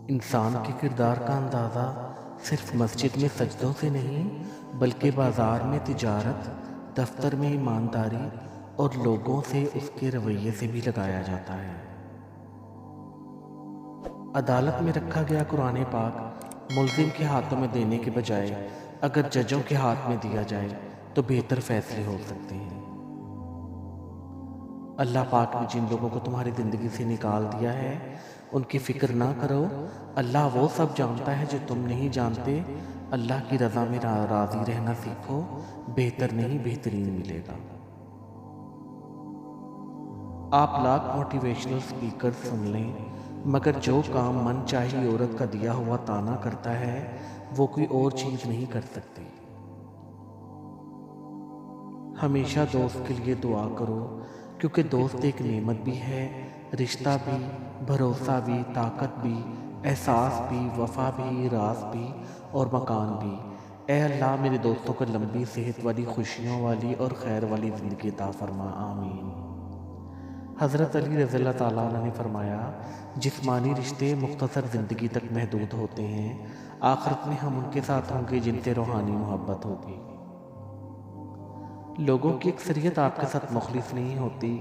انسان کے کردار کا اندازہ صرف مسجد میں سجدوں سے نہیں بلکہ بازار میں تجارت، دفتر میں ایمانداری اور لوگوں سے اس کے رویے سے بھی لگایا جاتا ہے۔ عدالت میں رکھا گیا قرآن پاک ملزم کے ہاتھوں میں دینے کے بجائے اگر ججوں کے ہاتھ میں دیا جائے تو بہتر فیصلے ہو سکتے ہیں۔ اللہ پاک نے جن لوگوں کو تمہاری زندگی سے نکال دیا ہے ان کی فکر نہ کرو، اللہ وہ سب جانتا ہے جو تم نہیں جانتے۔ اللہ کی رضا میں راضی رہنا سیکھو، بہتر نہیں بہترین ملے گا۔ آپ لاکھ موٹیویشنل سپیکر سن لیں مگر جو کام من چاہی عورت کا دیا ہوا تانا کرتا ہے وہ کوئی اور چیز نہیں کر سکتی۔ ہمیشہ دوست کے لیے دعا کرو کیونکہ دوست ایک نعمت بھی ہے، رشتہ بھی، بھروسہ بھی، طاقت بھی، احساس بھی، وفا بھی، راز بھی اور مکان بھی۔ اے اللہ میرے دوستوں کو لمبی صحت والی، خوشیوں والی اور خیر والی زندگی عطا فرما، آمین۔ حضرت علی رضی اللہ تعالیٰ عنہ نے فرمایا، جسمانی رشتے مختصر زندگی تک محدود ہوتے ہیں، آخرت میں ہم ان کے ساتھ ہوں گے جن سے روحانی محبت ہوگی۔ لوگوں کی اکثریت آپ کے ساتھ مخلص نہیں ہوتی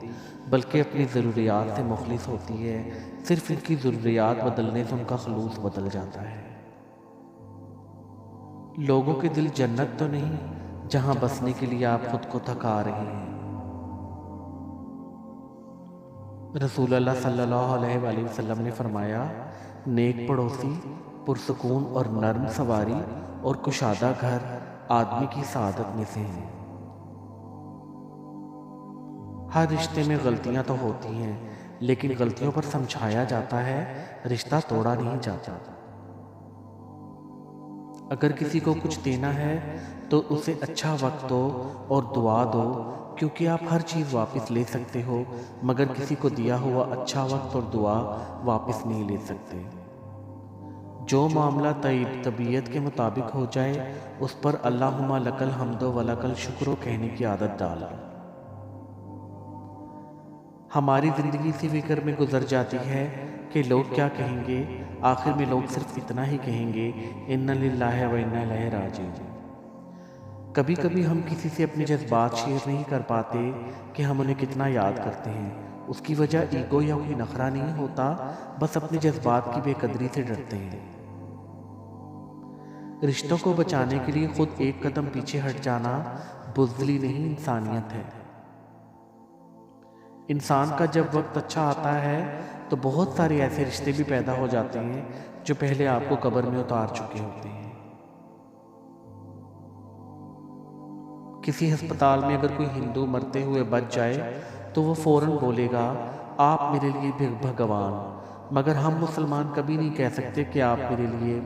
بلکہ اپنی ضروریات سے مخلص ہوتی ہے، صرف ان کی ضروریات بدلنے سے ان کا خلوص بدل جاتا ہے۔ لوگوں کے دل جنت تو نہیں جہاں بسنے کے لیے آپ خود کو تھکا رہے ہیں۔ رسول اللہ صلی اللہ علیہ وآلہ وسلم نے فرمایا، نیک پڑوسی، پرسکون اور نرم سواری اور کشادہ گھر آدمی کی سعادت میں سے ہیں۔ ہر رشتے میں غلطیاں تو ہوتی ہیں لیکن غلطیوں پر سمجھایا جاتا ہے، رشتہ توڑا نہیں جاتا۔ اگر کسی کو کچھ دینا ہے تو اسے اچھا وقت دو اور دعا دو، کیونکہ آپ ہر چیز واپس لے سکتے ہو مگر کسی کو دیا ہوا اچھا وقت اور دعا واپس نہیں لے سکتے۔ جو معاملہ طبیعت کے مطابق ہو جائے اس پر اللہم لک الحمد و لک الشکر کہنے کی عادت ڈال لو۔ ہماری زندگی اسی فکر میں گزر جاتی ہے کہ لوگ کیا کہیں گے، آخر میں لوگ صرف اتنا ہی کہیں گے، انا للہ و انا الیہ راجعون۔ کبھی کبھی ہم کسی سے اپنے جذبات شیئر نہیں کر پاتے کہ ہم انہیں کتنا یاد کرتے ہیں، اس کی وجہ ایگو یا کوئی نخرہ نہیں ہوتا، بس اپنے جذبات کی بے قدری سے ڈرتے ہیں۔ رشتوں کو بچانے کے لیے خود ایک قدم پیچھے ہٹ جانا بزدلی نہیں، انسانیت ہے۔ انسان کا جب وقت اچھا آتا ہے تو بہت سارے ایسے رشتے بھی پیدا ہو جاتے ہیں جو پہلے آپ کو قبر میں اتار چکے ہوتے ہیں۔ کسی ہسپتال میں اگر کوئی ہندو مرتے ہوئے بچ جائے تو وہ فوراً بولے گا، آپ میرے لیے بھگوان، مگر ہم مسلمان کبھی نہیں کہہ سکتے کہ آپ میرے لیے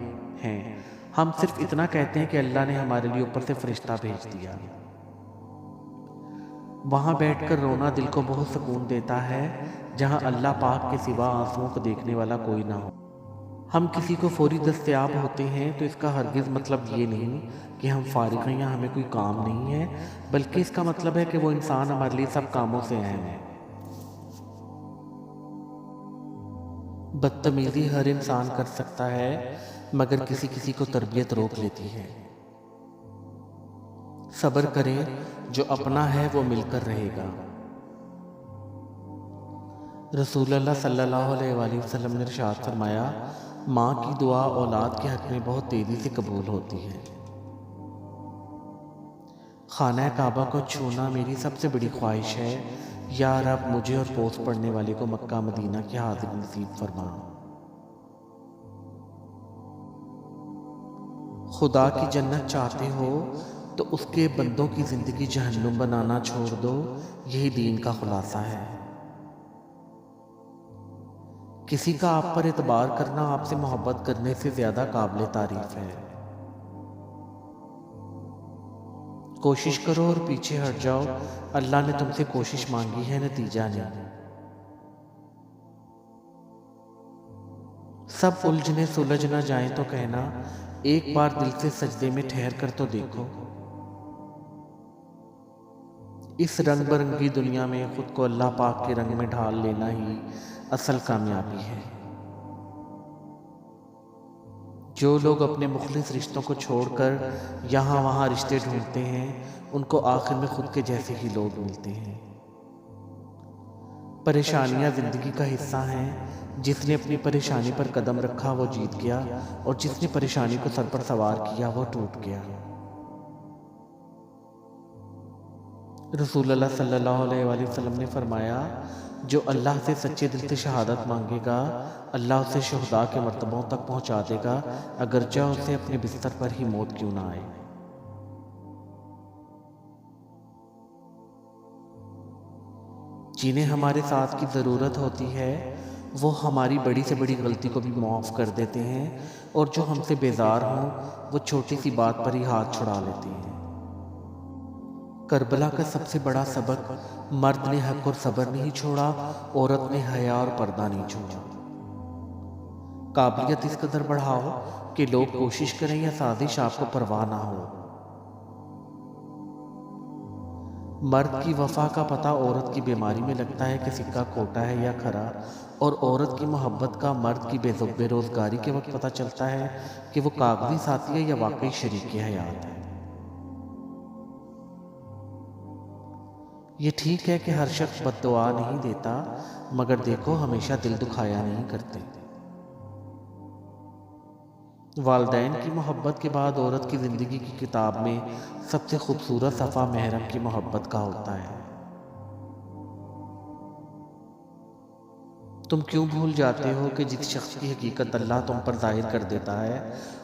ہیں، ہم صرف اتنا کہتے ہیں کہ اللہ نے ہمارے لیے اوپر سے فرشتہ بھیج دیا۔ وہاں بیٹھ کر رونا دل کو بہت سکون دیتا ہے جہاں اللہ پاک کے سوا آنسوؤں کو دیکھنے والا کوئی نہ ہو۔ ہم کسی کو فوری دستیاب ہوتے ہیں تو اس کا ہرگز مطلب یہ نہیں کہ ہم فارغ ہیں یا ہمیں کوئی کام نہیں ہے، بلکہ اس کا مطلب ہے کہ وہ انسان ہمارے لیے سب کاموں سے اہم ہے۔ بدتمیزی ہر انسان کر سکتا ہے مگر کسی کسی کو تربیت روک لیتی ہے۔ صبر کریں، جو اپنا ہے وہ مل کر رہے گا۔ رسول اللہ صلی اللہ علیہ وآلہ وسلم نے ارشاد فرمایا، ماں کی دعا اولاد کے حق میں بہت تیزی سے قبول ہوتی ہے۔ خانہ کعبہ کو چھونا میری سب سے بڑی خواہش ہے، یا رب مجھے اور پوس پڑھنے والے کو مکہ مدینہ کی حاضری نصیب فرما۔ خدا کی جنت چاہتے ہو تو اس کے بندوں کی زندگی جہنم بنانا چھوڑ دو، یہی دین کا خلاصہ ہے۔ کسی کا آپ پر اعتبار کرنا آپ سے محبت کرنے سے زیادہ قابل تعریف ہے۔ کوشش کرو اور پیچھے ہٹ جاؤ، اللہ نے تم سے کوشش مانگی ہے، نتیجہ نہیں۔ سب الجھنے سلجھ نہ جائیں تو کہنا، ایک بار دل سے سجدے میں ٹھہر کر تو دیکھو۔ اس رنگ برنگی دنیا میں خود کو اللہ پاک کے رنگ میں ڈھال لینا ہی اصل کامیابی ہے۔ جو لوگ اپنے مخلص رشتوں کو چھوڑ کر یہاں وہاں رشتے ڈھونڈتے ہیں ان کو آخر میں خود کے جیسے ہی لوگ ملتے ہیں۔ پریشانیاں زندگی کا حصہ ہیں، جس نے اپنی پریشانی پر قدم رکھا وہ جیت گیا، اور جس نے پریشانی کو سر پر سوار کیا وہ ٹوٹ گیا۔ رسول اللہ صلی اللہ علیہ وآلہ وسلم نے فرمایا، جو اللہ سے سچے دل سے شہادت مانگے گا اللہ اسے شہداء کے مرتبوں تک پہنچا دے گا، اگرچہ اسے اپنے بستر پر ہی موت کیوں نہ آئے۔ جنہیں ہمارے ساتھ کی ضرورت ہوتی ہے وہ ہماری بڑی سے بڑی غلطی کو بھی معاف کر دیتے ہیں، اور جو ہم سے بیزار ہوں وہ چھوٹی سی بات پر ہی ہاتھ چھڑا لیتے ہیں۔ کربلا کا سب سے بڑا سبق، مرد نے حق اور صبر نہیں چھوڑا، عورت نے حیا اور پردہ نہیں چھوڑا۔ قابلیت اس قدر بڑھاؤ کہ لوگ کوشش کریں یا سازش آپ کو پرواہ نہ ہو۔ مرد کی وفا کا پتہ عورت کی بیماری میں لگتا ہے کہ سکہ کھوٹا ہے یا کھرا، اور عورت کی محبت کا مرد کی بے روزگاری کے وقت پتہ چلتا ہے کہ وہ کاغذی ساتھی ہے یا واقعی شریک حیات ہے۔ یہ ٹھیک ہے کہ ہر شخص بد دعا نہیں دیتا، مگر دیکھو ہمیشہ دل دکھایا نہیں کرتے۔ والدین کی محبت کے بعد عورت کی زندگی کی کتاب میں سب سے خوبصورت صفحہ محرم کی محبت کا ہوتا ہے۔ تم کیوں بھول جاتے ہو کہ جس شخص کی حقیقت اللہ تم پر ظاہر کر دیتا ہے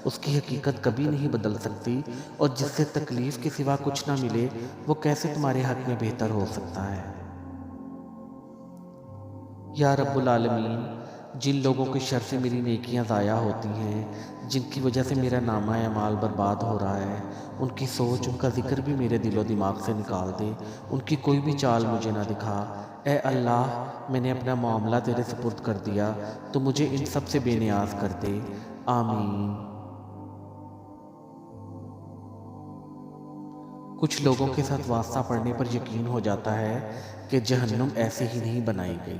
اس کی حقیقت کبھی نہیں بدل سکتی، اور جس سے تکلیف کے سوا کچھ نہ ملے وہ کیسے تمہارے حق میں بہتر ہو سکتا ہے۔ یا رب العالمین، جن لوگوں کے شر سے میری نیکیاں ضائع ہوتی ہیں، جن کی وجہ سے میرا نامہ اعمال برباد ہو رہا ہے، ان کی سوچ، ان کا ذکر بھی میرے دل و دماغ سے نکال دے، ان کی کوئی بھی چال مجھے نہ دکھا۔ اے اللہ، میں نے اپنا معاملہ تیرے سپرد کر دیا، تو مجھے ان سب سے بے نیاز کر دے، آمین۔ کچھ لوگوں کے ساتھ واسطہ پڑھنے پر یقین ہو جاتا ہے کہ جہنم ایسے ہی نہیں بنائی گئی۔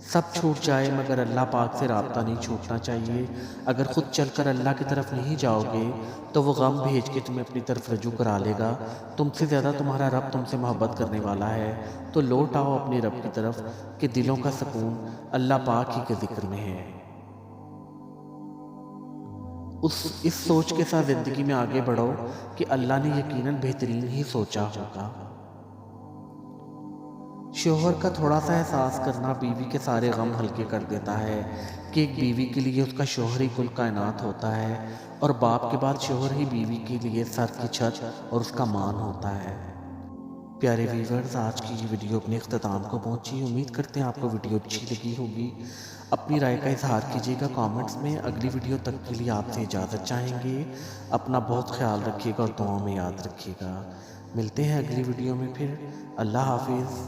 سب چھوٹ جائے مگر اللہ پاک سے رابطہ نہیں چھوٹنا چاہیے۔ اگر خود چل کر اللہ کی طرف نہیں جاؤ گے تو وہ غم بھیج کے تمہیں اپنی طرف رجوع کرا لے گا۔ تم سے زیادہ تمہارا رب تم سے محبت کرنے والا ہے، تو لوٹ آؤ اپنے رب کی طرف کہ دلوں کا سکون اللہ پاک ہی کے ذکر میں ہے۔ اس سوچ کے ساتھ زندگی میں آگے بڑھو کہ اللہ نے یقیناً بہترین ہی سوچا ہوگا۔ شوہر کا تھوڑا سا احساس کرنا بیوی کے سارے غم ہلکے کر دیتا ہے، کہ ایک بیوی کے لیے اس کا شوہر ہی کل کائنات ہوتا ہے، اور باپ کے بعد شوہر ہی بیوی کے لیے سر کی چھت اور اس کا مان ہوتا ہے۔ پیارے ویورز، آج کی یہ ویڈیو اپنے اختتام کو پہنچی۔ امید کرتے ہیں آپ کو ویڈیو اچھی لگی ہوگی۔ اپنی رائے کا اظہار کیجیے گا کامنٹس میں۔ اگلی ویڈیو تک کے لیے آپ سے اجازت چاہیں گے۔ اپنا بہت خیال رکھیے گا اور دعاؤں میں یاد رکھیے گا۔ ملتے ہیں اگلی ویڈیو میں پھر۔ اللہ حافظ۔